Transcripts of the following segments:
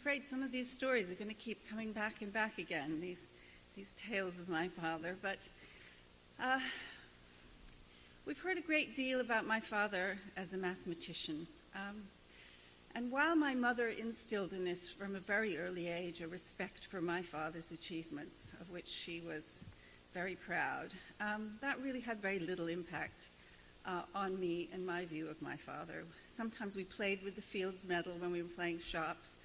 afraid some of these stories are going to keep coming back and back again, these tales of my father. But we've heard a great deal about my father as a mathematician. And while my mother instilled in us from a very early age a respect for my father's achievements, of which she was very proud, that really had very little impact on me and my view of my father. Sometimes we played with the Fields Medal when we were playing shops.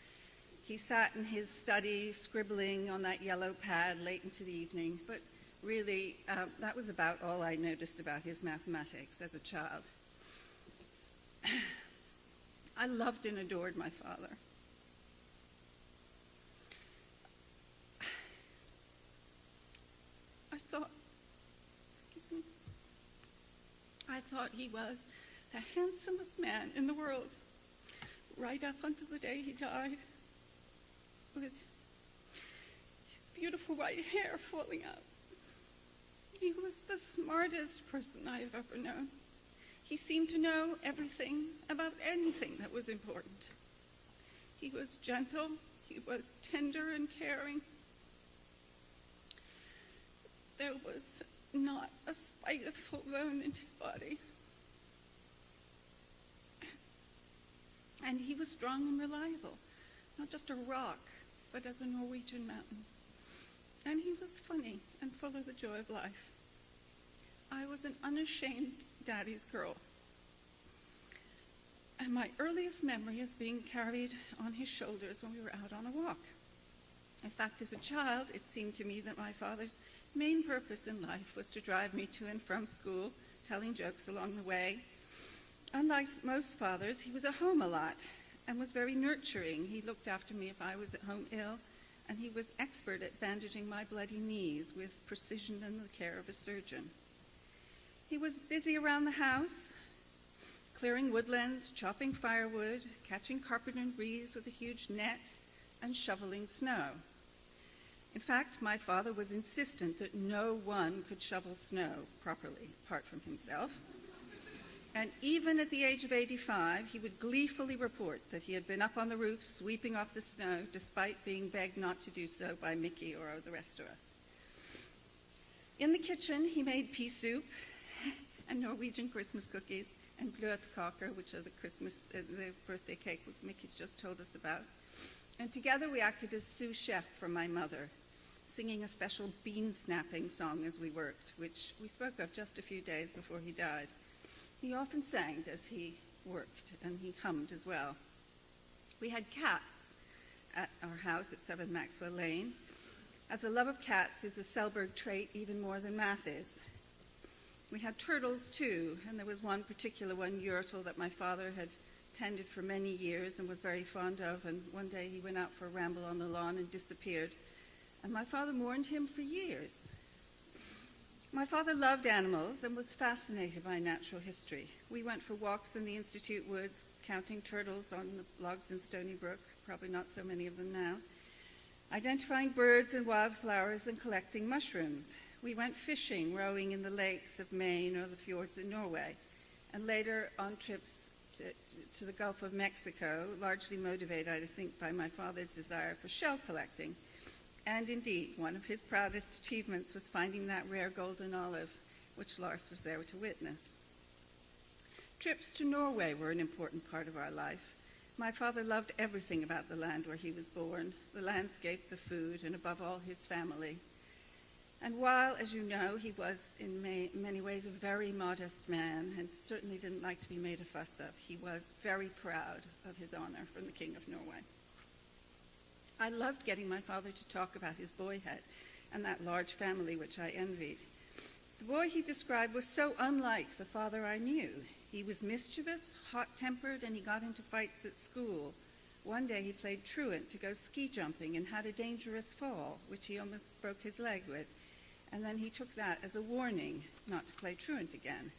He sat in his study scribbling on that yellow pad late into the evening, but really that was about all I noticed about his mathematics as a child. I loved and adored my father. I thought he was the handsomest man in the world, right up until the day he died, with his beautiful white hair falling out. He was the smartest person I have ever known. He seemed to know everything about anything that was important. He was gentle, he was tender and caring. There was not a spiteful bone in his body. And he was strong and reliable, not just a rock, but as a Norwegian mountain. And he was funny and full of the joy of life. I was an unashamed daddy's girl. And my earliest memory is being carried on his shoulders when we were out on a walk. In fact, as a child, it seemed to me that my father's main purpose in life was to drive me to and from school, telling jokes along the way. Unlike most fathers, he was at home a lot and was very nurturing. He looked after me if I was at home ill, and he was expert at bandaging my bloody knees with precision and the care of a surgeon. He was busy around the house, clearing woodlands, chopping firewood, catching carpet and breeze with a huge net, and shoveling snow. In fact, my father was insistent that no one could shovel snow properly, apart from himself. And even at the age of 85, he would gleefully report that he had been up on the roof sweeping off the snow, despite being begged not to do so by Mickey or the rest of us. In the kitchen, he made pea soup and Norwegian Christmas cookies and bløtkaker, which are the birthday cake Mickey's just told us about. And together we acted as sous chef for my mother, singing a special bean snapping song as we worked, which we spoke of just a few days before he died. He often sang as he worked, and he hummed as well. We had cats at our house at 7 Maxwell Lane, as a love of cats is a Selberg trait even more than math is. We had turtles too, and there was one particular one, Yurtle, that my father had tended for many years and was very fond of, and one day he went out for a ramble on the lawn and disappeared, and my father mourned him for years. My father loved animals and was fascinated by natural history. We went for walks in the Institute woods, counting turtles on the logs in Stony Brook, probably not so many of them now, identifying birds and wildflowers and collecting mushrooms. We went fishing, rowing in the lakes of Maine or the fjords in Norway, and later on trips to the Gulf of Mexico, largely motivated, I think, by my father's desire for shell collecting. And indeed, one of his proudest achievements was finding that rare golden olive, which Lars was there to witness. Trips to Norway were an important part of our life. My father loved everything about the land where he was born, the landscape, the food, and above all, his family. And while, as you know, he was in many ways a very modest man and certainly didn't like to be made a fuss of, he was very proud of his honor from the King of Norway. I loved getting my father to talk about his boyhood and that large family which I envied. The boy he described was so unlike the father I knew. He was mischievous, hot-tempered, and he got into fights at school. One day he played truant to go ski jumping and had a dangerous fall, which he almost broke his leg with. And then he took that as a warning not to play truant again.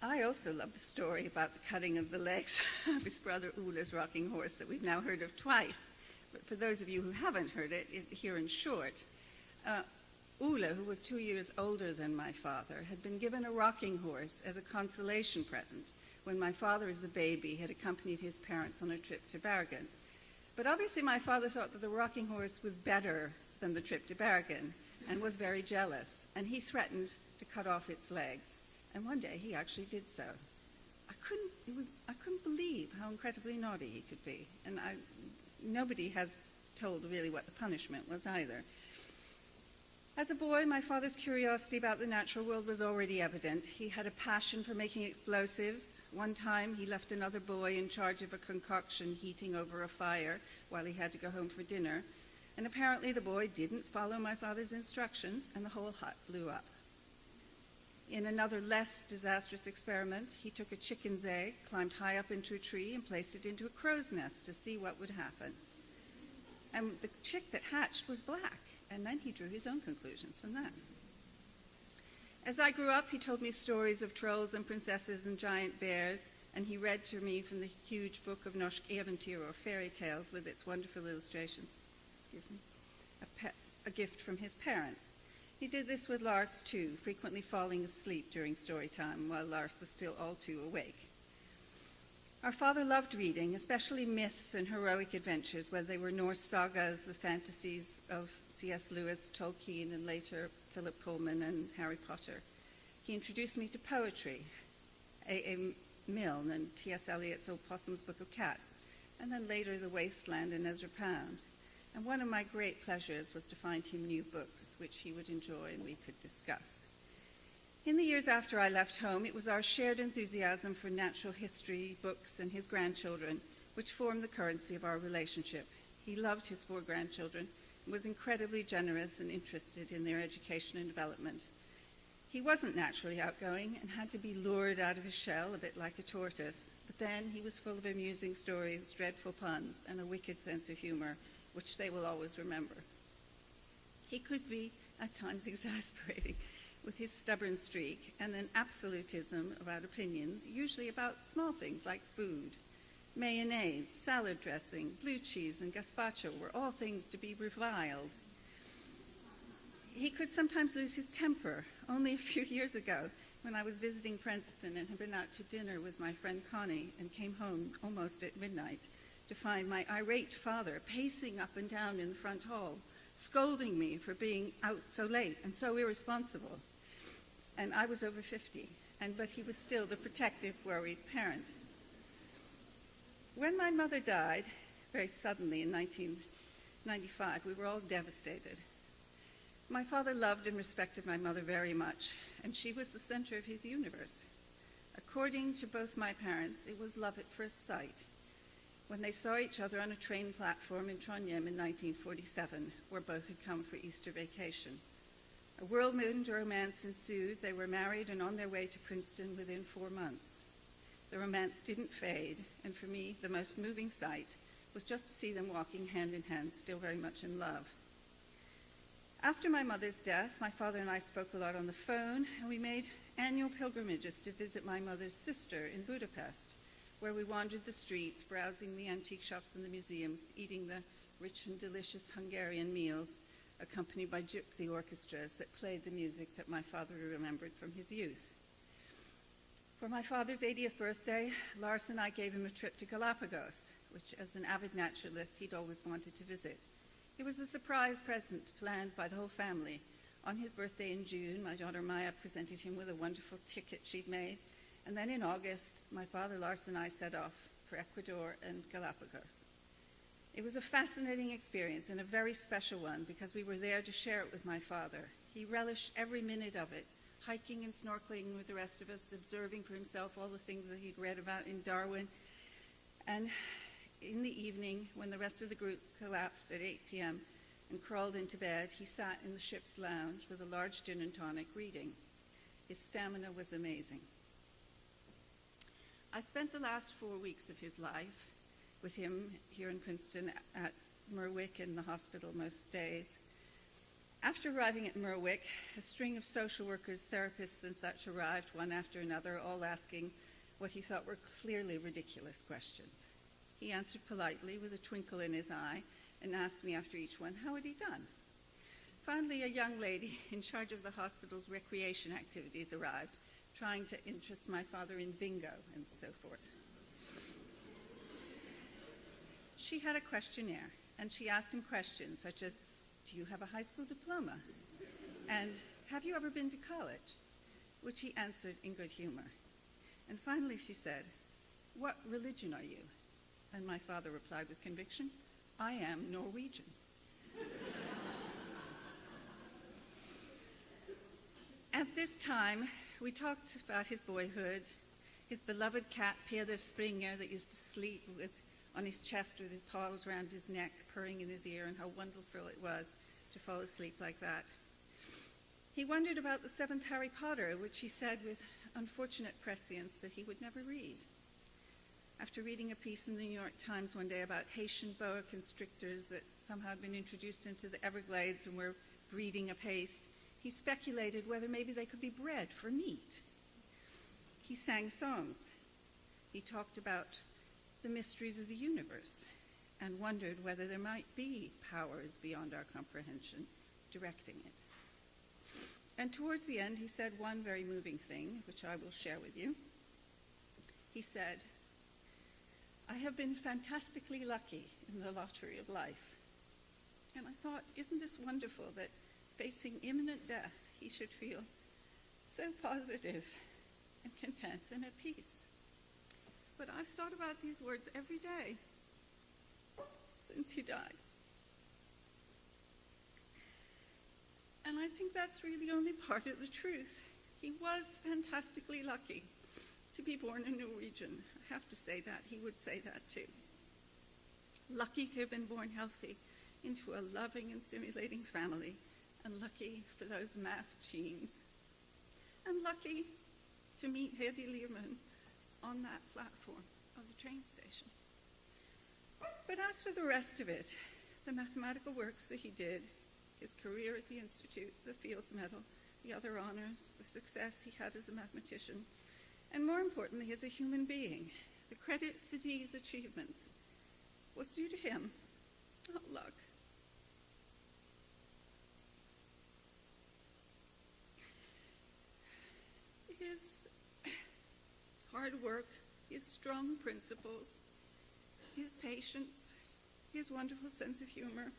I also love the story about the cutting of the legs of his brother Ole's rocking horse that we've now heard of twice. But for those of you who haven't heard it, here in short, Ole, who was 2 years older than my father, had been given a rocking horse as a consolation present when my father, as the baby, had accompanied his parents on a trip to Bergen. But obviously my father thought that the rocking horse was better than the trip to Bergen and was very jealous, and he threatened to cut off its legs. And one day he actually did so. I couldn't believe how incredibly naughty he could be, and nobody has told really what the punishment was either. As a boy, my father's curiosity about the natural world was already evident. He had a passion for making explosives. One time, he left another boy in charge of a concoction heating over a fire while he had to go home for dinner. And apparently the boy didn't follow my father's instructions, and the whole hut blew up. In another less disastrous experiment, he took a chicken's egg, climbed high up into a tree, and placed it into a crow's nest to see what would happen. And the chick that hatched was black, and then he drew his own conclusions from that. As I grew up, he told me stories of trolls and princesses and giant bears, and he read to me from the huge book of Norsk Eventyr, or fairy tales, with its wonderful illustrations. A gift from his parents. He did this with Lars too, frequently falling asleep during story time while Lars was still all too awake. Our father loved reading, especially myths and heroic adventures, whether they were Norse sagas, the fantasies of C.S. Lewis, Tolkien, and later Philip Pullman and Harry Potter. He introduced me to poetry, A. Milne and T.S. Eliot's Opossum's Book of Cats, and then later The Wasteland and Ezra Pound. And one of my great pleasures was to find him new books, which he would enjoy and we could discuss. In the years after I left home, it was our shared enthusiasm for natural history, books, and his grandchildren, which formed the currency of our relationship. He loved his 4 grandchildren and was incredibly generous and interested in their education and development. He wasn't naturally outgoing and had to be lured out of his shell, a bit like a tortoise, but then he was full of amusing stories, dreadful puns, and a wicked sense of humor, which they will always remember. He could be, at times, exasperating, with his stubborn streak and an absolutism about opinions, usually about small things like food. Mayonnaise, salad dressing, blue cheese, and gazpacho were all things to be reviled. He could sometimes lose his temper. Only a few years ago, when I was visiting Princeton and had been out to dinner with my friend Connie and came home almost at midnight to find my irate father pacing up and down in the front hall, scolding me for being out so late and so irresponsible. And I was over 50, but he was still the protective, worried parent. When my mother died, very suddenly in 1995, we were all devastated. My father loved and respected my mother very much, and she was the center of his universe. According to both my parents, it was love at first sight, when they saw each other on a train platform in Trondheim in 1947, where both had come for Easter vacation. A whirlwind romance ensued. They were married and on their way to Princeton within 4 months. The romance didn't fade, and for me, the most moving sight was just to see them walking hand in hand, still very much in love. After my mother's death, my father and I spoke a lot on the phone, and we made annual pilgrimages to visit my mother's sister in Budapest, where we wandered the streets, browsing the antique shops and the museums, eating the rich and delicious Hungarian meals, accompanied by gypsy orchestras that played the music that my father remembered from his youth. For my father's 80th birthday, Lars and I gave him a trip to Galapagos, which as an avid naturalist he'd always wanted to visit. It was a surprise present planned by the whole family. On his birthday in June, my daughter Maya presented him with a wonderful ticket she'd made, and then in August, my father Lars and I set off for Ecuador and Galapagos. It was a fascinating experience and a very special one because we were there to share it with my father. He relished every minute of it, hiking and snorkeling with the rest of us, observing for himself all the things that he'd read about in Darwin. And in the evening, when the rest of the group collapsed at 8 p.m. and crawled into bed, he sat in the ship's lounge with a large gin and tonic reading. His stamina was amazing. I spent the last 4 weeks of his life with him here in Princeton at Merwick in the hospital most days. After arriving at Merwick, a string of social workers, therapists, and such arrived one after another, all asking what he thought were clearly ridiculous questions. He answered politely with a twinkle in his eye and asked me after each one, how had he done? Finally, a young lady in charge of the hospital's recreation activities arrived, trying to interest my father in bingo and so forth. she had a questionnaire, and she asked him questions such as, do you have a high school diploma? And have you ever been to college? Which he answered in good humor. And finally she said, what religion are you? And my father replied with conviction, I am Norwegian. At this time, we talked about his boyhood, his beloved cat, Peder Springer, that used to sleep on his chest with his paws around his neck, purring in his ear, and how wonderful it was to fall asleep like that. He wondered about the seventh Harry Potter, which he said with unfortunate prescience that he would never read. After reading a piece in the New York Times one day about Haitian boa constrictors that somehow had been introduced into the Everglades and were breeding apace, he speculated whether maybe they could be bred for meat. He sang songs. He talked about the mysteries of the universe and wondered whether there might be powers beyond our comprehension directing it. And towards the end, he said one very moving thing, which I will share with you. He said, I have been fantastically lucky in the lottery of life. And I thought, isn't this wonderful that facing imminent death, he should feel so positive and content and at peace. But I've thought about these words every day since he died. And I think that's really only part of the truth. He was fantastically lucky to be born a Norwegian. I have to say that. He would say that too. Lucky to have been born healthy into a loving and stimulating family, and lucky for those math genes, and lucky to meet Hedy Lierman on that platform of the train station. But as for the rest of it, the mathematical works that he did, his career at the Institute, the Fields Medal, the other honors, the success he had as a mathematician, and more importantly, as a human being, the credit for these achievements was due to him, not luck. His hard work, his strong principles, his patience, his wonderful sense of humor,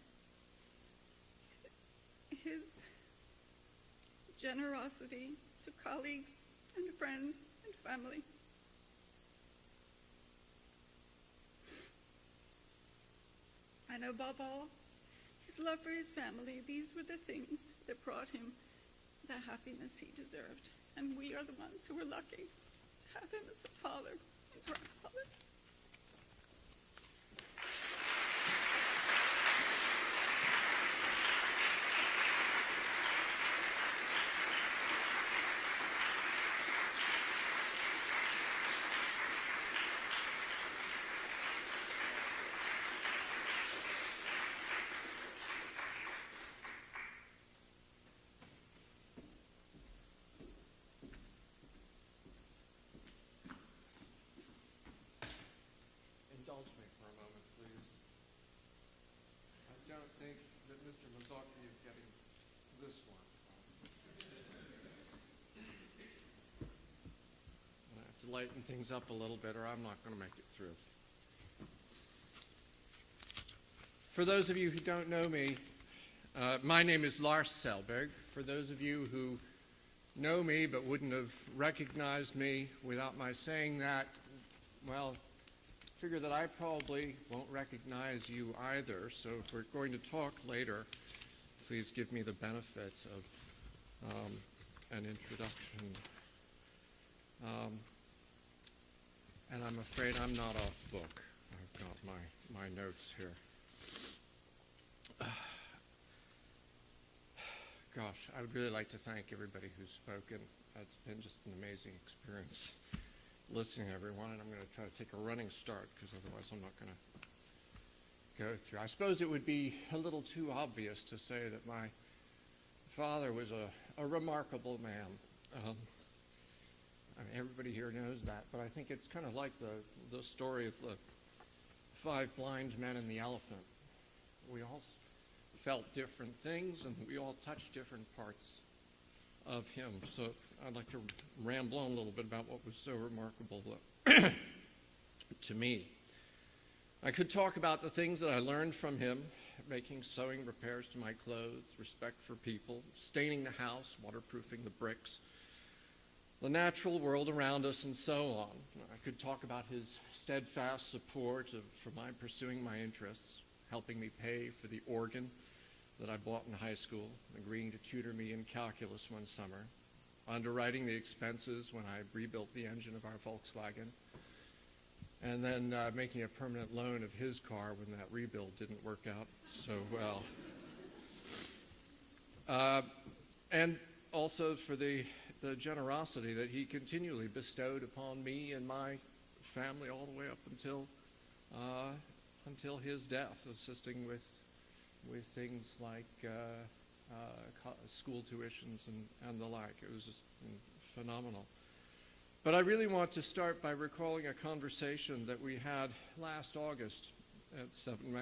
his generosity to colleagues and friends and family. And above all, his love for his family. These were the things that brought him the happiness he deserved. And we are the ones who were lucky to have him as a father and grandfather. Indulge me for a moment, please. I don't think that Mr. Mazzocchi is getting this one. I have to lighten things up a little bit, or I'm not going to make it through. For those of you who don't know me, my name is Lars Selberg. For those of you who know me but wouldn't have recognized me without my saying that, well, figure that I probably won't recognize you either, so if we're going to talk later, please give me the benefit of an introduction. And I'm afraid I'm not off book. I've got my notes here. Gosh, I would really like to thank everybody who's spoken. It's been just an amazing experience listening to everyone, and I'm going to try to take a running start because otherwise I'm not going to go through. I suppose it would be a little too obvious to say that my father was a remarkable man. I mean, everybody here knows that, but I think it's kind of like the story of the 5 blind men and the elephant. We all felt different things, and we all touched different parts of him. So I'd like to ramble on a little bit about what was so remarkable to me. I could talk about the things that I learned from him, making sewing repairs to my clothes, respect for people, staining the house, waterproofing the bricks, the natural world around us, and so on. I could talk about his steadfast support for my pursuing my interests, helping me pay for the organ that I bought in high school, agreeing to tutor me in calculus one summer, underwriting the expenses when I rebuilt the engine of our Volkswagen, and then making a permanent loan of his car when that rebuild didn't work out so well. And also for the generosity that he continually bestowed upon me and my family all the way up until his death, assisting with things like school tuitions and the like. It was just phenomenal. But I really want to start by recalling a conversation that we had last August at 7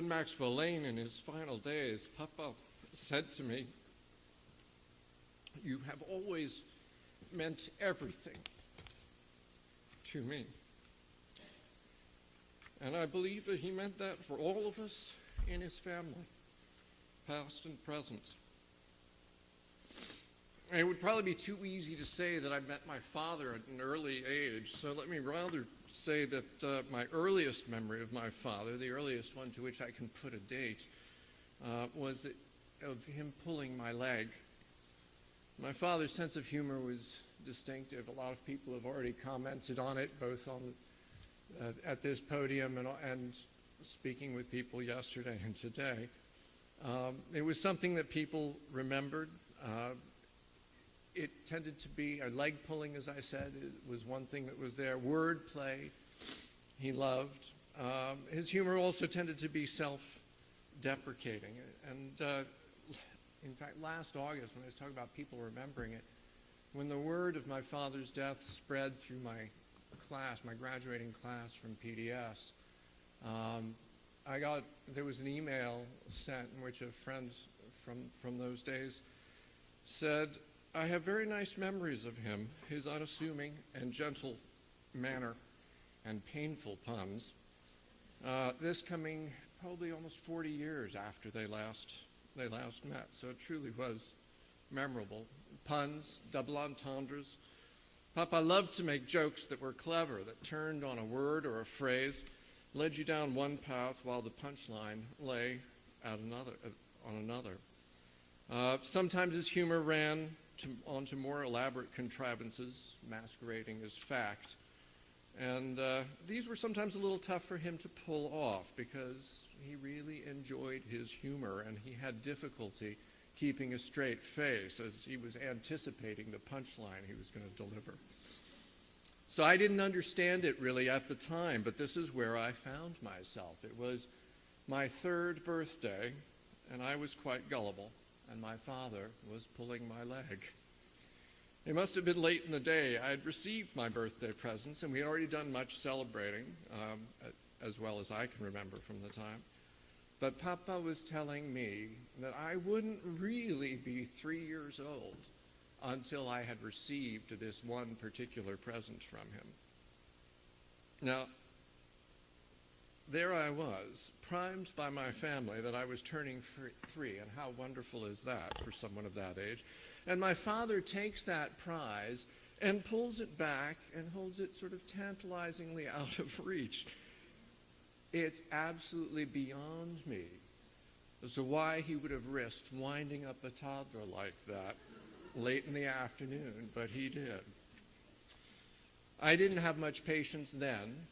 Maxwell Lane in his final days. Papa said to me, "You have always meant everything to me." And I believe that he meant that for all of us in his family, past and present. And it would probably be too easy to say that I met my father at an early age, so let me rather say that my earliest memory of my father, the earliest one to which I can put a date, was of him pulling my leg. My father's sense of humor was distinctive. A lot of people have already commented on it, both on at this podium and speaking with people yesterday and today. It was something that people remembered. It tended to be leg pulling, as I said, it was one thing that was there. Word play, he loved. His humor also tended to be self-deprecating. And in fact, last August, when I was talking about people remembering it, when the word of my father's death spread through my class, my graduating class from PDS, there was an email sent in which a friend from those days said, "I have very nice memories of him, his unassuming and gentle manner and painful puns." This coming probably almost 40 years after they last met, so it truly was memorable. Puns, double entendres. Papa loved to make jokes that were clever, that turned on a word or a phrase, led you down one path while the punchline lay on another. Sometimes his humor ran onto more elaborate contrivances, masquerading as fact. And these were sometimes a little tough for him to pull off because he really enjoyed his humor and he had difficulty keeping a straight face as he was anticipating the punchline he was going to deliver. So I didn't understand it really at the time, but this is where I found myself. It was my 3rd birthday, and I was quite gullible, and my father was pulling my leg. It must have been late in the day. I had received my birthday presents, and we had already done much celebrating, as well as I can remember from the time. But Papa was telling me that I wouldn't really be 3 years old until I had received this one particular present from him. Now, there I was, primed by my family that I was turning 3, and how wonderful is that for someone of that age? And my father takes that prize and pulls it back and holds it sort of tantalizingly out of reach. It's absolutely beyond me as to why he would have risked winding up a toddler like that late in the afternoon, but he did. I didn't have much patience then.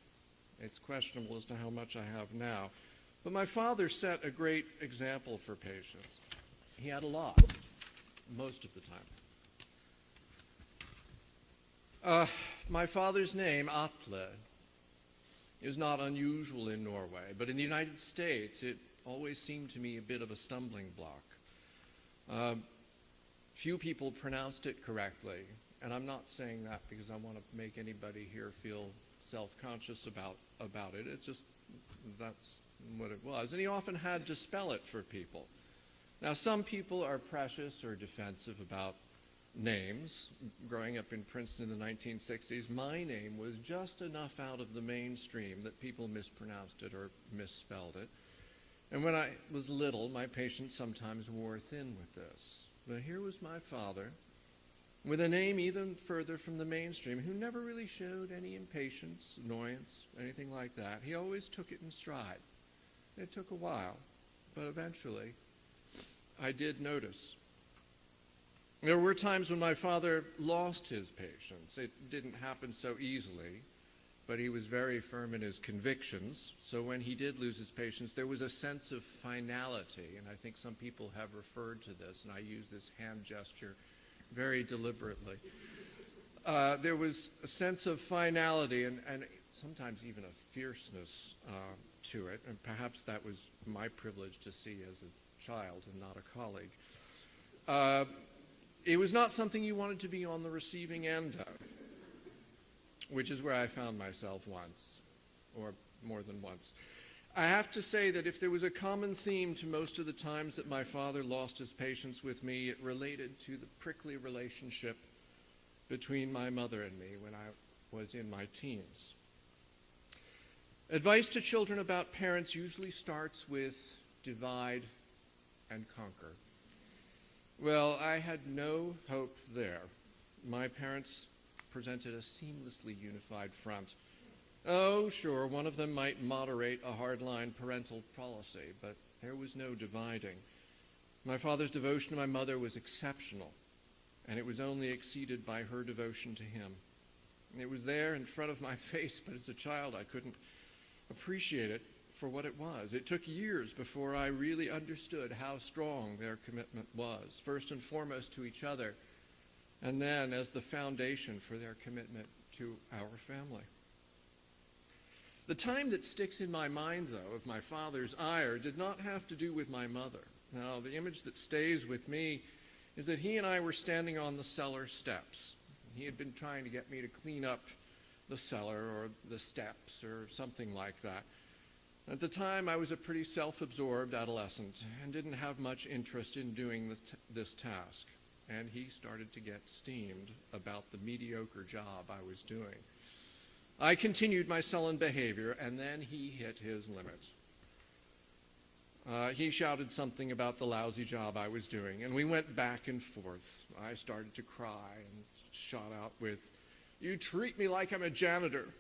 It's questionable as to how much I have now. But my father set a great example for patience. He had a lot, most of the time. My father's name, Atle, is not unusual in Norway, but in the United States, it always seemed to me a bit of a stumbling block. Few people pronounced it correctly, and I'm not saying that because I want to make anybody here feel self-conscious about it. It's just, that's what it was. And he often had to spell it for people. Now, some people are precious or defensive about names. Growing up in Princeton in the 1960s, my name was just enough out of the mainstream that people mispronounced it or misspelled it. And when I was little, my patients sometimes wore thin with this. But here was my father, with a name even further from the mainstream, who never really showed any impatience, annoyance, anything like that. He always took it in stride. It took a while, but eventually I did notice. There were times when my father lost his patience. It didn't happen so easily, but he was very firm in his convictions. So when he did lose his patience, there was a sense of finality, and I think some people have referred to this, and I use this hand gesture very deliberately. There was a sense of finality and sometimes even a fierceness to it, and perhaps that was my privilege to see as a child and not a colleague. It was not something you wanted to be on the receiving end of, which is where I found myself once, or more than once. I have to say that if there was a common theme to most of the times that my father lost his patience with me, it related to the prickly relationship between my mother and me when I was in my teens. Advice to children about parents usually starts with divide and conquer. Well, I had no hope there. My parents presented a seamlessly unified front. Oh, sure, one of them might moderate a hardline parental policy, but there was no dividing. My father's devotion to my mother was exceptional, and it was only exceeded by her devotion to him. It was there in front of my face, but as a child I couldn't appreciate it for what it was. It took years before I really understood how strong their commitment was, first and foremost to each other, and then as the foundation for their commitment to our family. The time that sticks in my mind, though, of my father's ire did not have to do with my mother. Now, the image that stays with me is that he and I were standing on the cellar steps. He had been trying to get me to clean up the cellar or the steps or something like that. At the time, I was a pretty self-absorbed adolescent and didn't have much interest in doing this task. And he started to get steamed about the mediocre job I was doing. I continued my sullen behavior, and then he hit his limits. He shouted something about the lousy job I was doing, and we went back and forth. I started to cry and shot out with, "You treat me like I'm a janitor."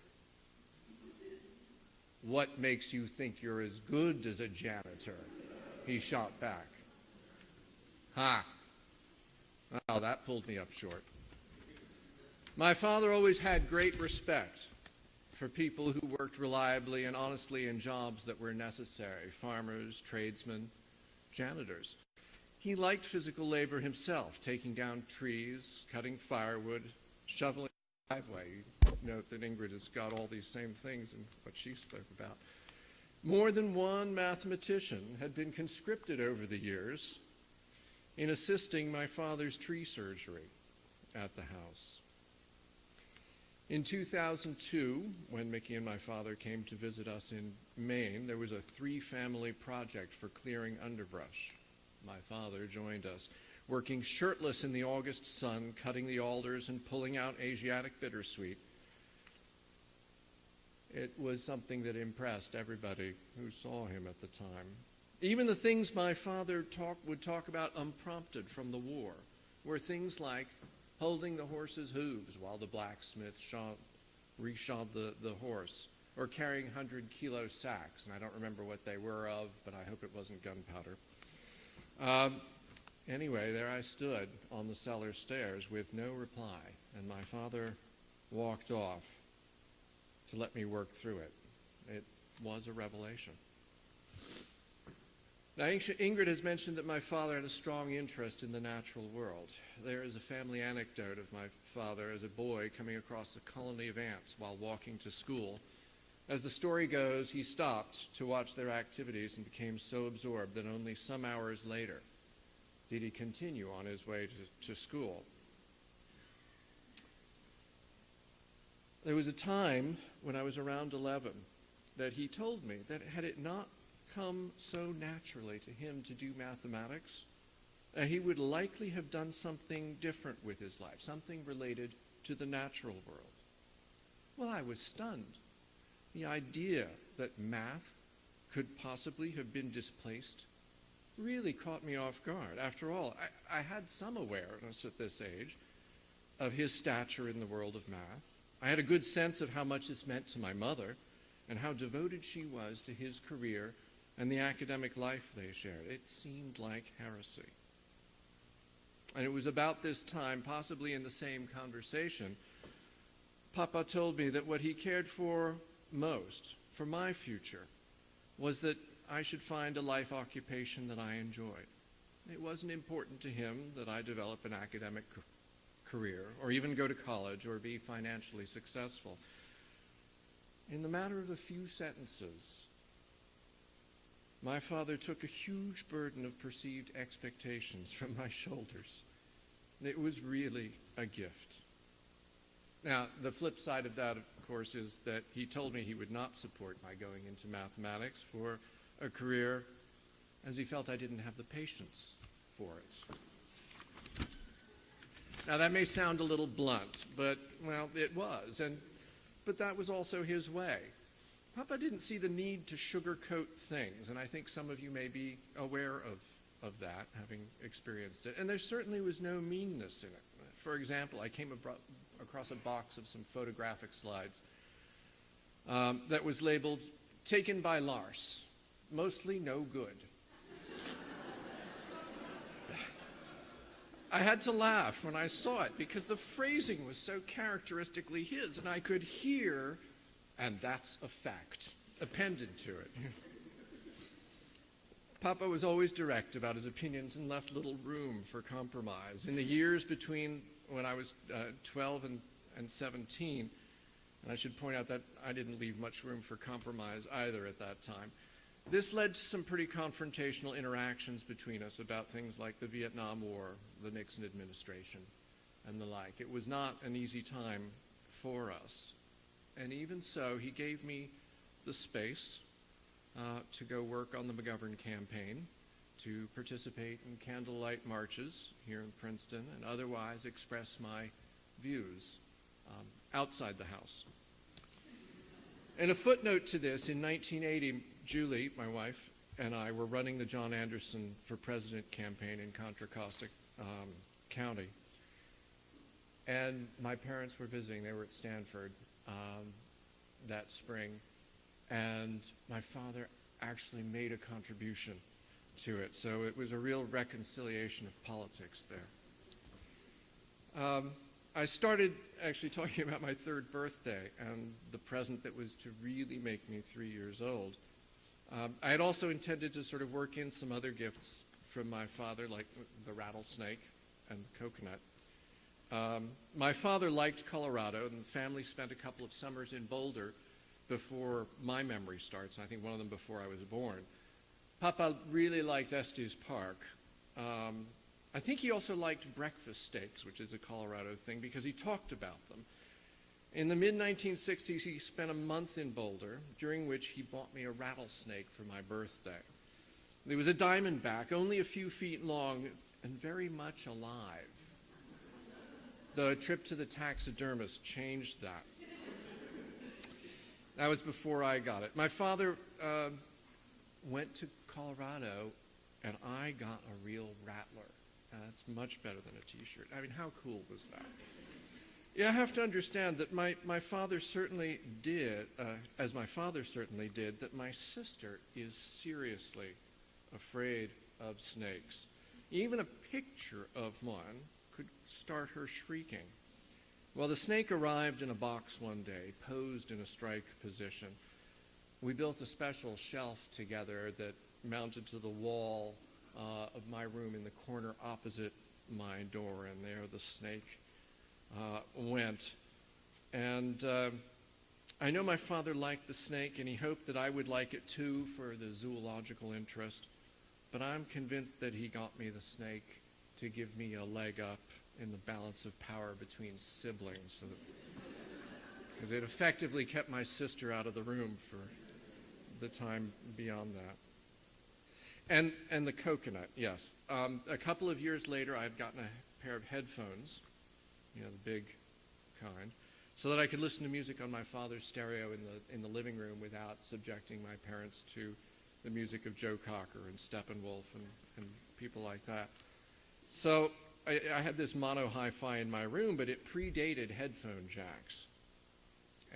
"What makes you think you're as good as a janitor?" he shot back. Ha! Well, that pulled me up short. My father always had great respect for people who worked reliably and honestly in jobs that were necessary: farmers, tradesmen, janitors. He liked physical labor himself, taking down trees, cutting firewood, shoveling the driveway. Note that Ingrid has got all these same things in what she spoke about. More than one mathematician had been conscripted over the years in assisting my father's tree surgery at the house. In 2002, when Mickey and my father came to visit us in Maine, there was a 3-family project for clearing underbrush. My father joined us, working shirtless in the August sun, cutting the alders and pulling out Asiatic bittersweet. It was something that impressed everybody who saw him at the time. Even the things my father would talk about unprompted from the war were things like holding the horse's hooves while the blacksmith reshod the horse, or carrying 100-kilo sacks. And I don't remember what they were of, but I hope it wasn't gunpowder. Anyway, there I stood on the cellar stairs with no reply, and my father walked off to let me work through it. It was a revelation. Now, Ingrid has mentioned that my father had a strong interest in the natural world. There is a family anecdote of my father as a boy coming across a colony of ants while walking to school. As the story goes, he stopped to watch their activities and became so absorbed that only some hours later did he continue on his way to school. There was a time when I was around 11 that he told me that had it not come so naturally to him to do mathematics, he would likely have done something different with his life, something related to the natural world. Well, I was stunned. The idea that math could possibly have been displaced really caught me off guard. After all, I had some awareness at this age of his stature in the world of math. I had a good sense of how much this meant to my mother and how devoted she was to his career and the academic life they shared. It seemed like heresy. And it was about this time, possibly in the same conversation, Papa told me that what he cared for most, for my future, was that I should find a life occupation that I enjoyed. It wasn't important to him that I develop an academic career, or even go to college, or be financially successful. In the matter of a few sentences, my father took a huge burden of perceived expectations from my shoulders. It was really a gift. Now, the flip side of that, of course, is that he told me he would not support my going into mathematics for a career, as he felt I didn't have the patience for it. Now, that may sound a little blunt, but, well, it was. But that was also his way. Papa didn't see the need to sugarcoat things, and I think some of you may be aware of that, having experienced it. And there certainly was no meanness in it. For example, I came across a box of some photographic slides that was labeled, "Taken by Lars, mostly no good." I had to laugh when I saw it because the phrasing was so characteristically his, and I could hear, "and that's a fact," appended to it. Papa was always direct about his opinions and left little room for compromise. In the years between when I was 12 and 17, and I should point out that I didn't leave much room for compromise either at that time, this led to some pretty confrontational interactions between us about things like the Vietnam War, the Nixon administration, and the like. It was not an easy time for us. And even so, he gave me the space to go work on the McGovern campaign, to participate in candlelight marches here in Princeton, and otherwise express my views outside the House. And a footnote to this, in 1980, Julie, my wife, and I were running the John Anderson for President campaign in Contra Costa County. And my parents were visiting. They were at Stanford that spring. And my father actually made a contribution to it. So it was a real reconciliation of politics there. I started actually talking about my third birthday and the present that was to really make me 3 years old. I had also intended to sort of work in some other gifts from my father, like the rattlesnake and the coconut. My father liked Colorado, and the family spent a couple of summers in Boulder before my memory starts, I think one of them before I was born. Papa really liked Estes Park. I think he also liked breakfast steaks, which is a Colorado thing, because he talked about them. In the mid-1960s, he spent a month in Boulder, during which he bought me a rattlesnake for my birthday. It was a diamondback, only a few feet long, and very much alive. The trip to the taxidermist changed that. That was before I got it. My father went to Colorado, and I got a real rattler. That's much better than a T-shirt. I mean, how cool was that? Yeah, I have to understand that my father certainly did, as my father certainly did, that my sister is seriously afraid of snakes. Even a picture of one could start her shrieking. Well, the snake arrived in a box one day, posed in a strike position. We built a special shelf together that mounted to the wall of my room in the corner opposite my door, and there the snake went. And I know my father liked the snake, and he hoped that I would like it too for the zoological interest, but I'm convinced that he got me the snake to give me a leg up in the balance of power between siblings, because it effectively kept my sister out of the room for the time beyond that. And the coconut, yes. A couple of years later, I had gotten a pair of headphones, the big kind, so that I could listen to music on my father's stereo in the living room without subjecting my parents to the music of Joe Cocker and Steppenwolf and people like that. So I had this mono hi-fi in my room, but it predated headphone jacks.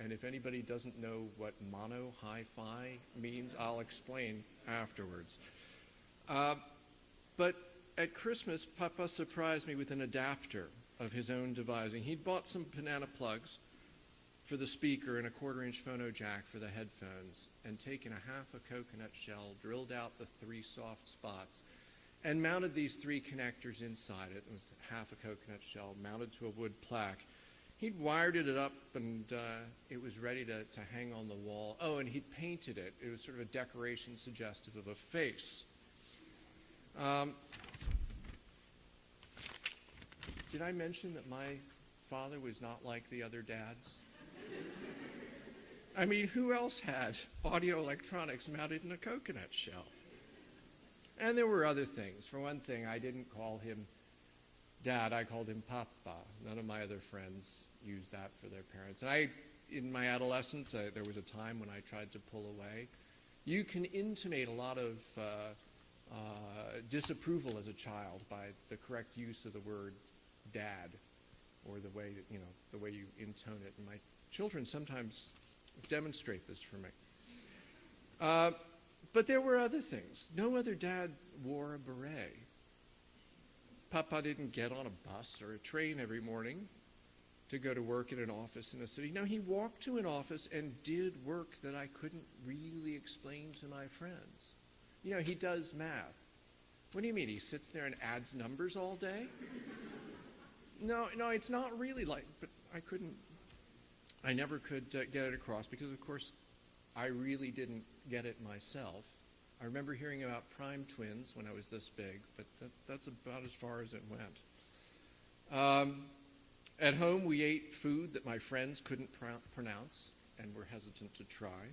And if anybody doesn't know what mono hi-fi means, I'll explain afterwards. But at Christmas, Papa surprised me with an adapter of his own devising. He'd bought some banana plugs for the speaker and a 1/4-inch phono jack for the headphones, and taken a half a coconut shell, drilled out the 3 soft spots, and mounted these 3 connectors inside it. It was half a coconut shell mounted to a wood plaque. He'd wired it up, and it was ready to hang on the wall. Oh, and he'd painted it. It was sort of a decoration suggestive of a face. Did I mention that my father was not like the other dads? I mean, who else had audio electronics mounted in a coconut shell? And there were other things. For one thing, I didn't call him Dad, I called him Papa. None of my other friends used that for their parents. And in my adolescence, there was a time when I tried to pull away. You can intimate a lot of disapproval as a child by the correct use of the word dad, or the way you intone it. And my children sometimes demonstrate this for me. But there were other things. No other dad wore a beret. Papa didn't get on a bus or a train every morning to go to work in an office in the city. No, he walked to an office and did work that I couldn't really explain to my friends. He does math. What do you mean? He sits there and adds numbers all day? No, it's not really like, but I never could get it across because, of course, I really didn't get it myself. I remember hearing about prime twins when I was this big, but that's about as far as it went. At home, we ate food that my friends couldn't pronounce and were hesitant to try.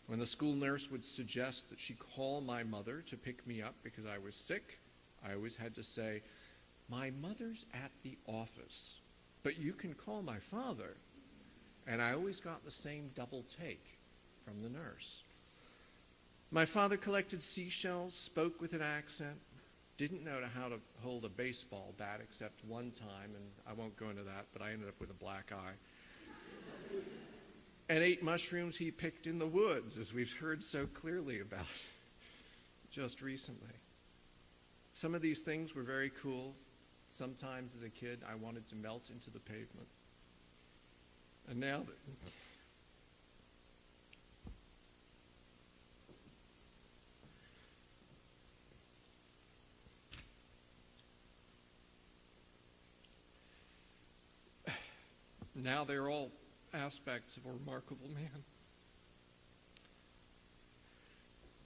When the school nurse would suggest that she call my mother to pick me up because I was sick, I always had to say, "My mother's at the office, but you can call my father." And I always got the same double take from the nurse. My father collected seashells, spoke with an accent, didn't know how to hold a baseball bat except one time, and I won't go into that, but I ended up with a black eye. And ate mushrooms he picked in the woods, as we've heard so clearly about just recently. Some of these things were very cool. Sometimes as a kid, I wanted to melt into the pavement. And now they're all aspects of a remarkable man.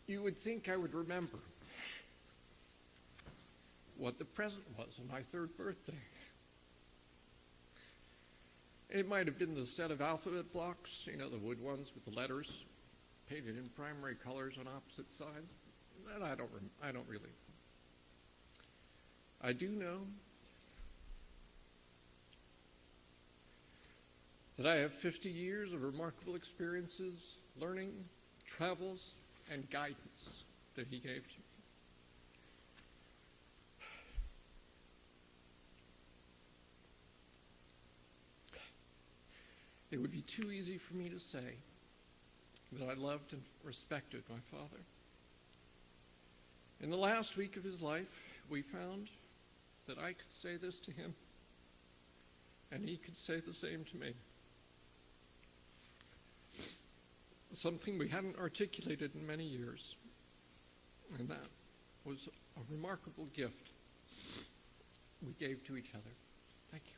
You would think I would remember what the present was on my 3rd birthday. It might have been the set of alphabet blocks, the wood ones with the letters painted in primary colors on opposite sides. That I don't really know. I do know that I have 50 years of remarkable experiences, learning, travels, and guidance that he gave to me. It would be too easy for me to say that I loved and respected my father. In the last week of his life, we found that I could say this to him, and he could say the same to me. Something we hadn't articulated in many years, and that was a remarkable gift we gave to each other. Thank you.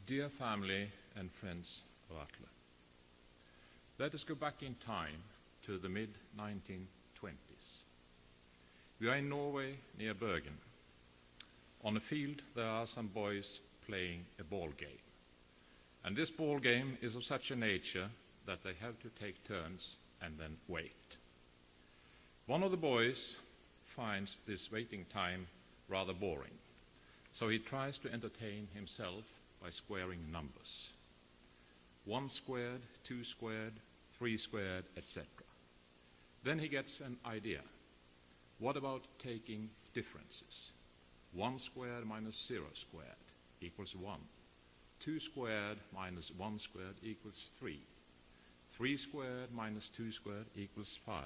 Dear family and friends of Atle, let us go back in time to the mid-1920s. We are in Norway near Bergen. On a field there are some boys playing a ball game. And this ball game is of such a nature that they have to take turns and then wait. One of the boys finds this waiting time rather boring, so he tries to entertain himself by squaring numbers. 1 squared, 2 squared, 3 squared, etc. Then he gets an idea. What about taking differences? 1 squared minus 0 squared equals 1. 2 squared minus 1 squared equals 3. 3 squared minus 2 squared equals 5,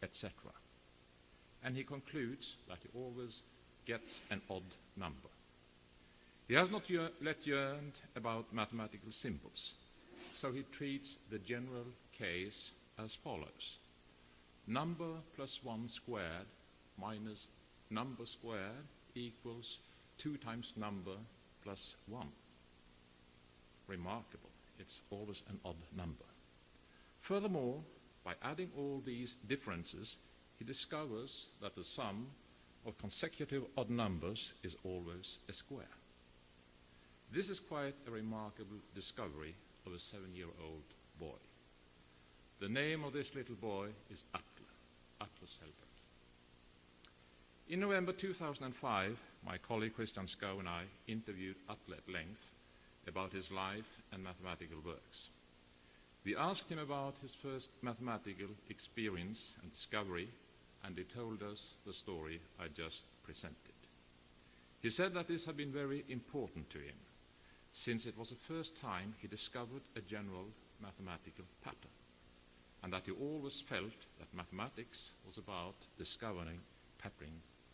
etc. And he concludes that he always gets an odd number. He has not yet learned about mathematical symbols, so he treats the general case as follows. Number plus 1 squared minus number squared equals 2 times number plus 1. Remarkable. It's always an odd number. Furthermore, by adding all these differences, he discovers that the sum of consecutive odd numbers is always a square. This is quite a remarkable discovery of a 7-year-old boy. The name of this little boy is Atle Selberg. In November 2005, my colleague Christian Skau and I interviewed Atle at length about his life and mathematical works. We asked him about his first mathematical experience and discovery, and he told us the story I just presented. He said that this had been very important to him, since it was the first time he discovered a general mathematical pattern, and that he always felt that mathematics was about discovering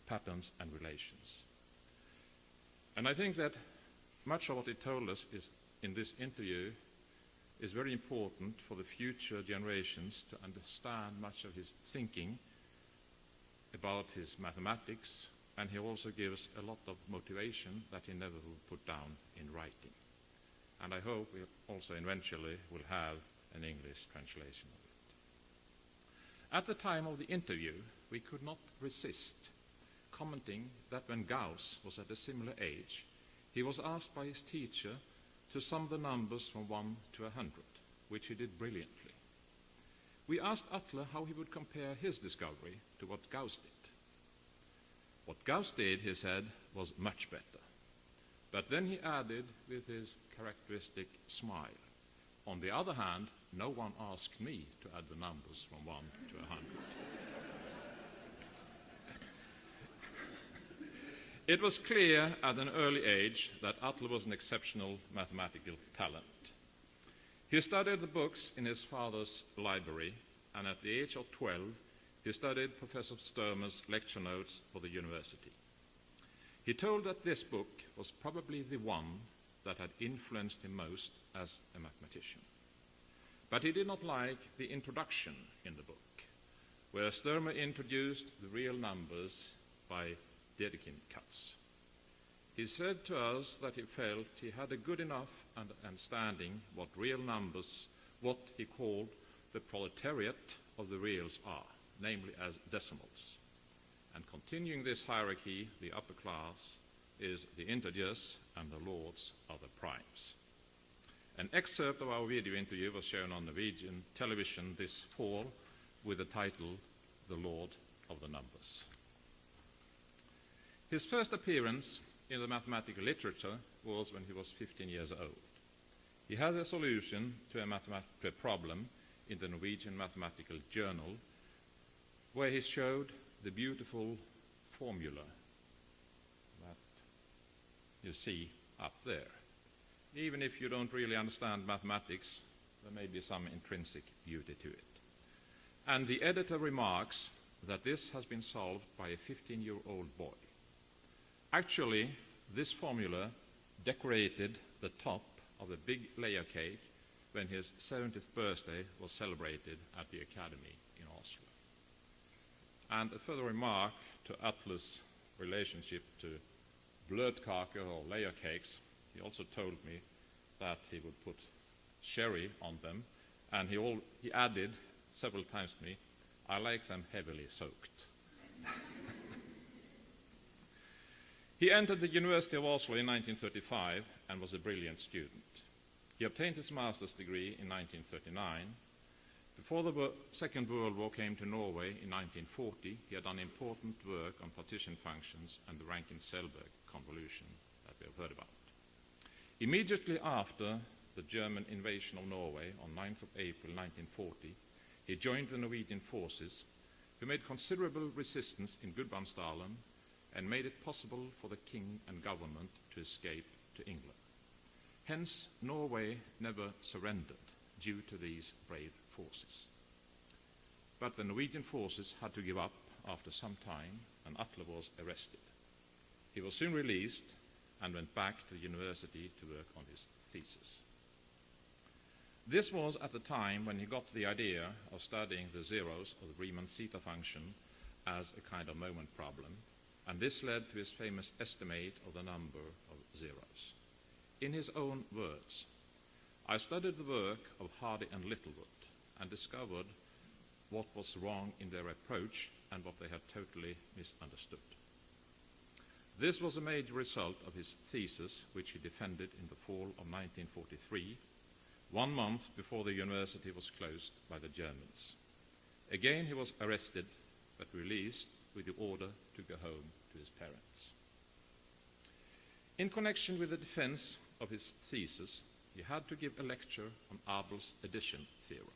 patterns and relations. And I think that much of what he told us is, in this interview is very important for the future generations to understand much of his thinking about his mathematics, and he also gives a lot of motivation that he never will put down in writing. And I hope we also eventually will have an English translation of it. At the time of the interview, we could not resist commenting that when Gauss was at a similar age, he was asked by his teacher to sum the numbers from 1 to 100, which he did brilliantly. We asked Atle how he would compare his discovery to what Gauss did. What Gauss did, he said, was much better. But then he added with his characteristic smile, on the other hand, no one asked me to add the numbers from 1 to 100. It was clear at an early age that Atle was an exceptional mathematical talent. He studied the books in his father's library, and at the age of 12, he studied Professor Sturmer's lecture notes for the university. He told that this book was probably the one that had influenced him most as a mathematician. But he did not like the introduction in the book, where Sturmer introduced the real numbers by Dedekind cuts. He said to us that he felt he had a good enough understanding what real numbers, what he called the proletariat of the reals are, namely as decimals. And continuing this hierarchy, the upper class is the integers and the lords are the primes. An excerpt of our video interview was shown on Norwegian television this fall with the title, The Lord of the Numbers. His first appearance in the mathematical literature was when he was 15 years old. He had a solution to a mathematical problem in the Norwegian Mathematical Journal, where he showed the beautiful formula that you see up there. Even if you don't really understand mathematics, there may be some intrinsic beauty to it. And the editor remarks that this has been solved by a 15-year-old boy. Actually, this formula decorated the top of a big layer cake when his 70th birthday was celebrated at the Academy in Oslo. And a further remark to Atle's relationship to bløtkake or layer cakes, he also told me that he would put sherry on them, and he added several times to me, "I like them heavily soaked." He entered the University of Oslo in 1935 and was a brilliant student. He obtained his master's degree in 1939. Before the Second World War came to Norway in 1940, he had done important work on partition functions and the Rankin-Selberg convolution that we have heard about. Immediately after the German invasion of Norway on 9th of April 1940, he joined the Norwegian forces, who made considerable resistance in Gudbrandsdalen and made it possible for the king and government to escape to England. Hence, Norway never surrendered due to these brave forces. But the Norwegian forces had to give up after some time, and Atle was arrested. He was soon released and went back to the university to work on his thesis. This was at the time when he got the idea of studying the zeros of the Riemann zeta function as a kind of moment problem, and this led to his famous estimate of the number of zeros. In his own words, "I studied the work of Hardy and Littlewood and discovered what was wrong in their approach and what they had totally misunderstood." This was a major result of his thesis, which he defended in the fall of 1943, 1 month before the university was closed by the Germans. Again he was arrested, but released with the order to go home to his parents. In connection with the defense of his thesis, he had to give a lecture on Abel's addition theorem.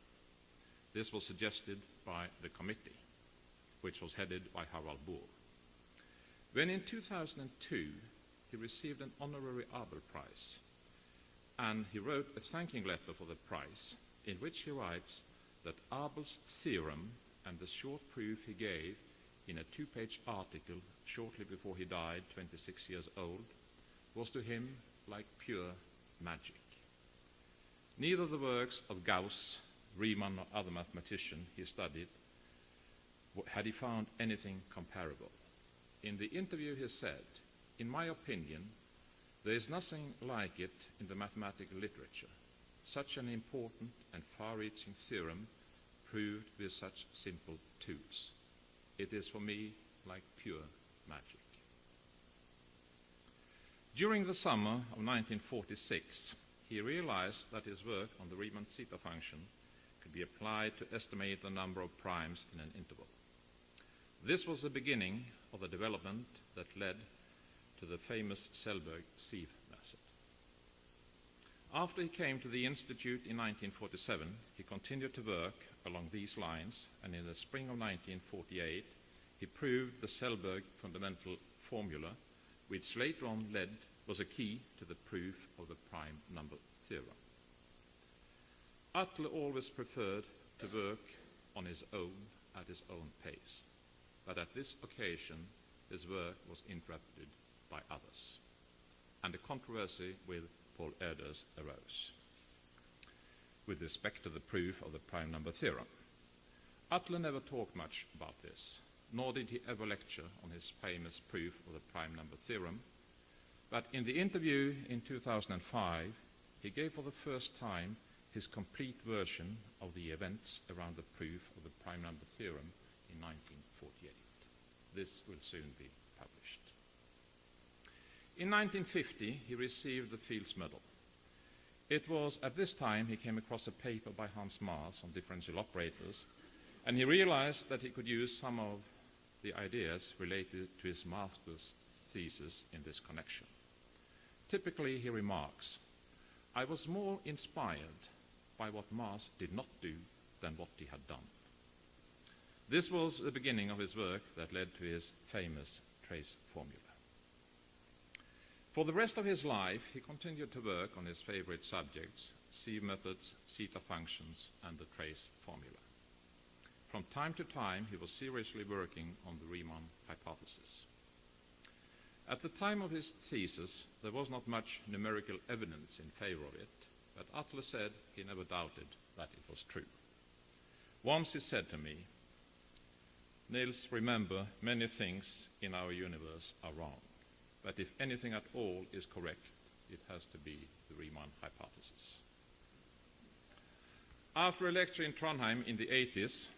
This was suggested by the committee, which was headed by Harald Bohr. When in 2002 he received an honorary Abel Prize, and he wrote a thanking letter for the prize, in which he writes that Abel's theorem and the short proof he gave in a 2-page article shortly before he died, 26 years old, was to him like pure magic. Neither the works of Gauss, Riemann, or other mathematician he studied had he found anything comparable. In the interview he said, "In my opinion, there is nothing like it in the mathematical literature, such an important and far-reaching theorem proved with such simple tools. It is for me like pure magic." During the summer of 1946, he realized that his work on the Riemann zeta function could be applied to estimate the number of primes in an interval. This was the beginning of the development that led to the famous Selberg sieve method. After he came to the Institute in 1947, he continued to work along these lines, and in the spring of 1948, he proved the Selberg fundamental formula, which later on was a key to the proof of the prime number theorem. Atle always preferred to work on his own at his own pace, but at this occasion his work was interrupted by others, and a controversy with Paul Erdős arose with respect to the proof of the prime number theorem. Atle never talked much about this, nor did he ever lecture on his famous proof of the prime number theorem, but in the interview in 2005, he gave for the first time his complete version of the events around the proof of the prime number theorem in 1948. This will soon be published. In 1950, he received the Fields Medal. It was at this time he came across a paper by Hans Maas on differential operators, and he realized that he could use some of the ideas related to his master's thesis in this connection. Typically, he remarks, "I was more inspired by what Maas did not do than what he had done." This was the beginning of his work that led to his famous trace formula. For the rest of his life, he continued to work on his favorite subjects, sieve methods, zeta functions, and the trace formula. From time to time, he was seriously working on the Riemann hypothesis. At the time of his thesis, there was not much numerical evidence in favor of it, but Atle said he never doubted that it was true. Once he said to me, "Nils, remember, many things in our universe are wrong, but if anything at all is correct, it has to be the Riemann hypothesis. After a lecture in Trondheim in the 80s,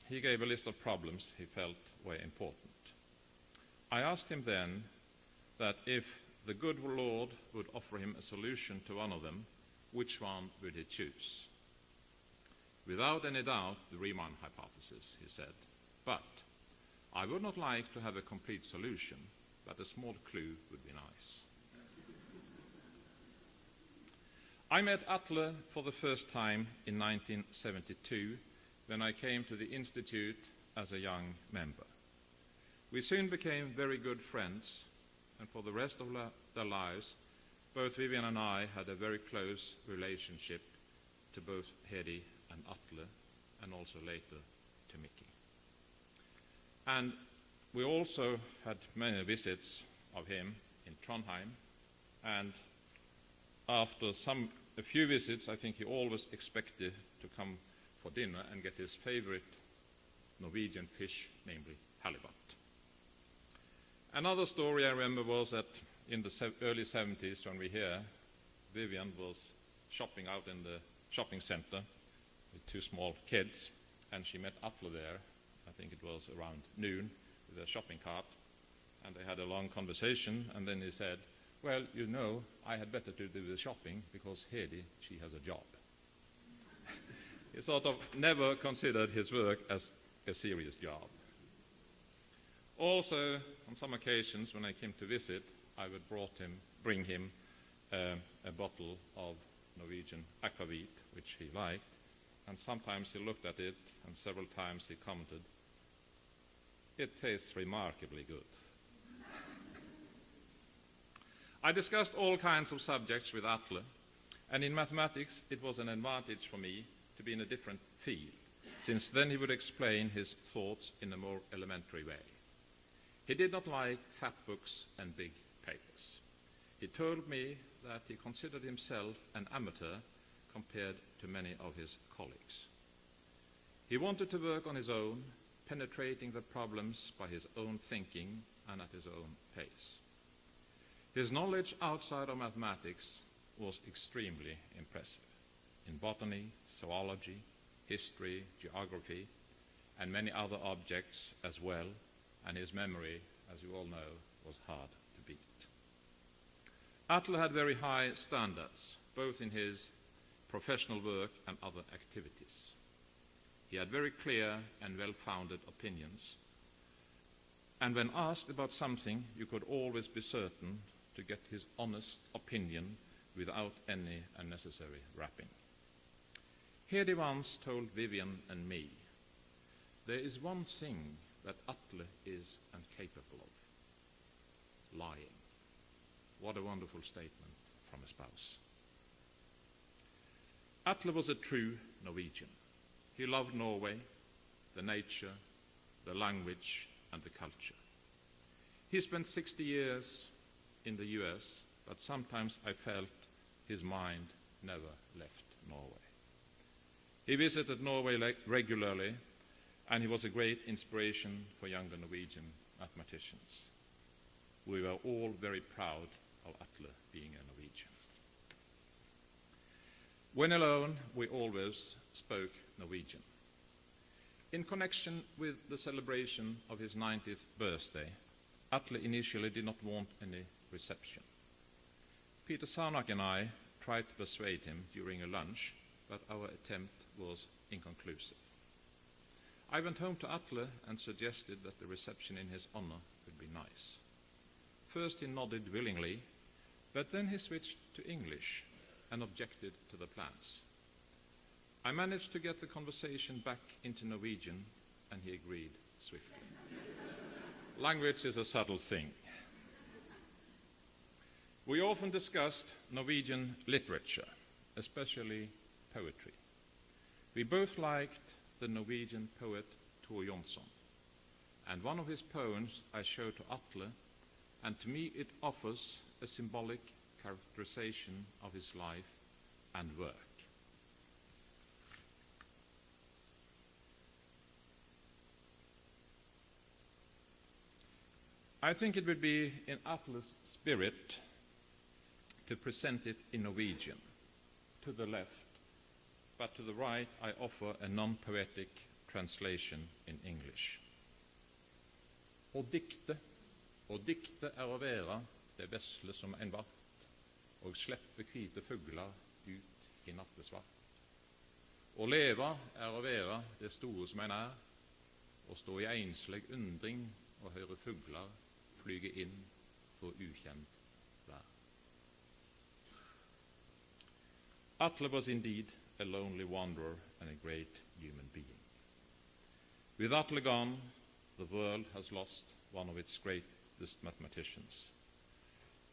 he gave a list of problems he felt were important. I asked him then that if the good Lord would offer him a solution to one of them, which one would he choose? Without any doubt, the Riemann hypothesis, he said. But I would not like to have a complete solution, but a small clue would be nice. I met Atle for the first time in 1972 when I came to the Institute as a young member. We soon became very good friends, and for the rest of their lives, both Vivian and I had a very close relationship to both Hedi and Atle, and also later to Mickey. And we also had many visits of him in Trondheim, and after a few visits, I think he always expected to come for dinner and get his favorite Norwegian fish, namely halibut. Another story I remember was that in the early 70s, when we here, Vivian was shopping out in the shopping center with two small kids, and she met Atle there. I think it was around noon with a shopping cart, and they had a long conversation, and then he said, well, you know, I had better to do the shopping because Hedi, she has a job. He sort of never considered his work as a serious job. Also, on some occasions when I came to visit, I would bring him a bottle of Norwegian aquavit, which he liked, and sometimes he looked at it, and several times he commented, "It tastes remarkably good." I discussed all kinds of subjects with Atle, and in mathematics it was an advantage for me to be in a different field, since then he would explain his thoughts in a more elementary way. He did not like fat books and big papers. He told me that he considered himself an amateur compared to many of his colleagues. He wanted to work on his own, penetrating the problems by his own thinking and at his own pace. His knowledge outside of mathematics was extremely impressive in botany, zoology, history, geography, and many other objects as well, and his memory, as you all know, was hard to beat. Atle had very high standards, both in his professional work and other activities. He had very clear and well-founded opinions, and when asked about something, you could always be certain to get his honest opinion without any unnecessary wrapping. Hedi once told Vivian and me, there is one thing that Atle is incapable of: lying. What a wonderful statement from a spouse. Atle was a true Norwegian. He loved Norway, the nature, the language, and the culture. He spent 60 years in the US, but sometimes I felt his mind never left Norway. He visited Norway regularly, and he was a great inspiration for younger Norwegian mathematicians. We were all very proud of Atle being a Norwegian. When alone, we always spoke Norwegian. In connection with the celebration of his 90th birthday, Atle initially did not want any reception. Peter Sarnak and I tried to persuade him during a lunch, but our attempt was inconclusive. I went home to Atle and suggested that the reception in his honor would be nice. First he nodded willingly, but then he switched to English and objected to the plans. I managed to get the conversation back into Norwegian, and he agreed swiftly. Language is a subtle thing. We often discussed Norwegian literature, especially poetry. We both liked the Norwegian poet Tor Jonsson, and one of his poems I showed to Atle, and to me it offers a symbolic characterization of his life and work. I think it would be in Atle's spirit to present it in Norwegian. To the left, but to the right I offer a non-poetic translation in English. Å dikte å være det vesle som en vart, og slippe hvite fugler ut i nattesvart. Å leve å være det store som en og stå i enslig undring og høre fugler flyge inn for ukjent vær. Atle was indeed a lonely wanderer and a great human being. With Atle gone, the world has lost one of its greatest mathematicians.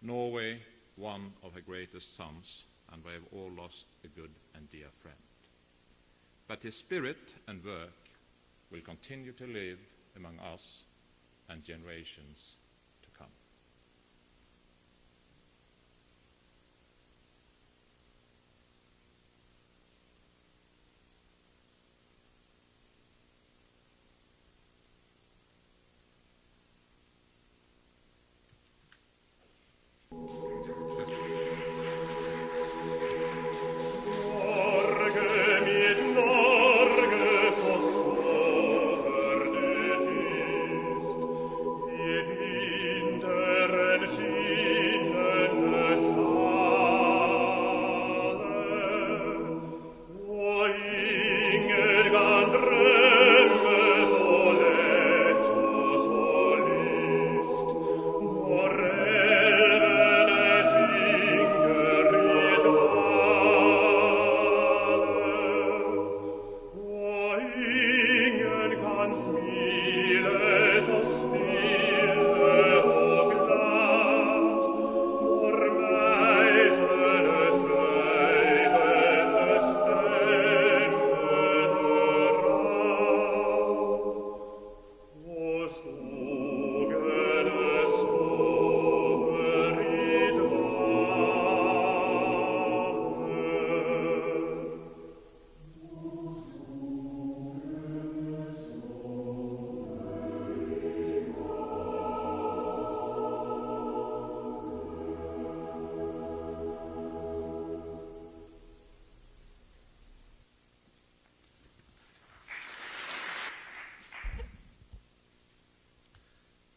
Norway, one of her greatest sons, and we have all lost a good and dear friend. But his spirit and work will continue to live among us and generations to come.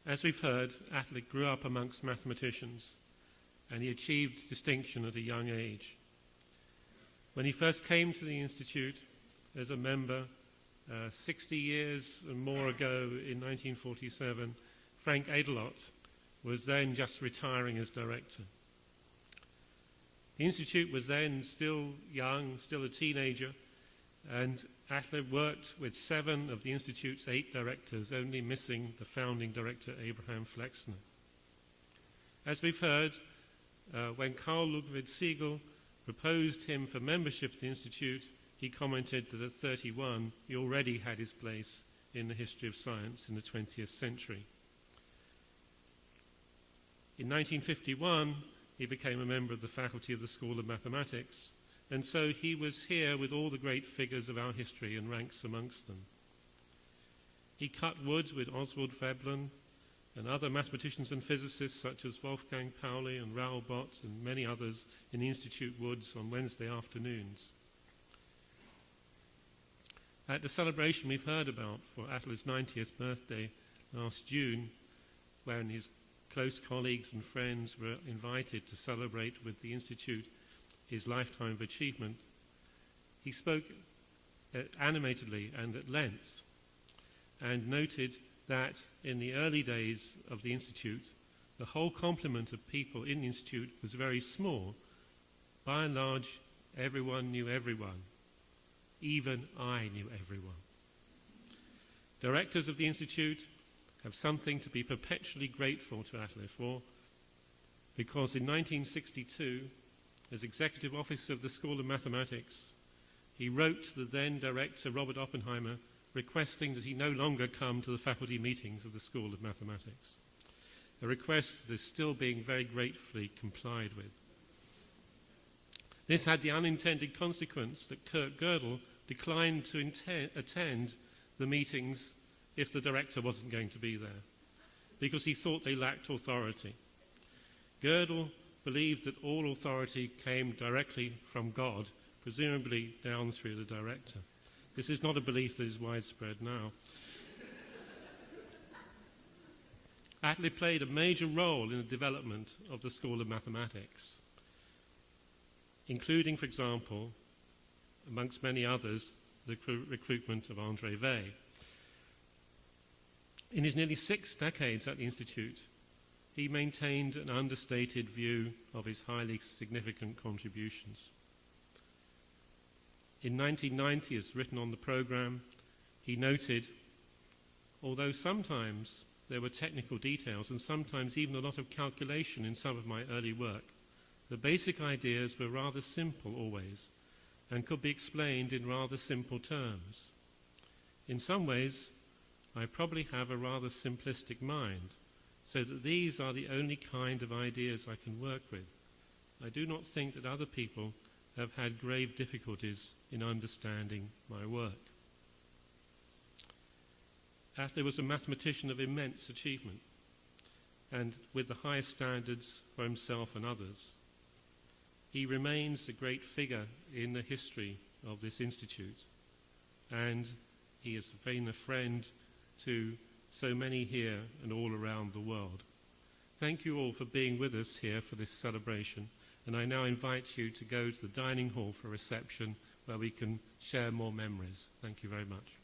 As we've heard, Atle grew up amongst mathematicians, and he achieved distinction at a young age. When he first came to the Institute as a member 60 years and more ago in 1947, Frank Adelot was then just retiring as director. The Institute was then still young, still a teenager, and Atle worked with 7 of the Institute's 8 directors, only missing the founding director, Abraham Flexner. As we've heard, when Carl Ludwig Siegel proposed him for membership of the Institute, he commented that at 31 he already had his place in the history of science in the 20th century. In 1951, he became a member of the faculty of the School of Mathematics, and so he was here with all the great figures of our history and ranks amongst them. He cut wood with Oswald Veblen and other mathematicians and physicists such as Wolfgang Pauli and Raoul Bott and many others in the Institute woods on Wednesday afternoons. At the celebration we've heard about for Atle's 90th birthday last June, when his close colleagues and friends were invited to celebrate with the Institute his lifetime of achievement, he spoke animatedly and at length and noted that in the early days of the Institute, the whole complement of people in the Institute was very small. By and large, everyone knew everyone. Even I knew everyone. Directors of the Institute have something to be perpetually grateful to Atle for, because in 1962, as executive officer of the School of Mathematics, he wrote to the then director, Robert Oppenheimer, requesting that he no longer come to the faculty meetings of the School of Mathematics, a request that is still being very gratefully complied with. This had the unintended consequence that Kurt Gödel declined to attend the meetings if the director wasn't going to be there, because he thought they lacked authority. Gödel believed that all authority came directly from God, presumably down through the director. This is not a belief that is widespread now. Atle played a major role in the development of the School of Mathematics, including, for example, amongst many others, the recruitment of André Weil. In his nearly 6 decades at the Institute, he maintained an understated view of his highly significant contributions. In 1990, as written on the programme, he noted, although sometimes there were technical details and sometimes even a lot of calculation in some of my early work, the basic ideas were rather simple always and could be explained in rather simple terms. In some ways, I probably have a rather simplistic mind, so that these are the only kind of ideas I can work with. I do not think that other people have had grave difficulties in understanding my work. Atle was a mathematician of immense achievement, and with the highest standards for himself and others. He remains a great figure in the history of this institute, and he has been a friend to so many here and all around the world. Thank you all for being with us here for this celebration, and I now invite you to go to the dining hall for a reception where we can share more memories. Thank you very much.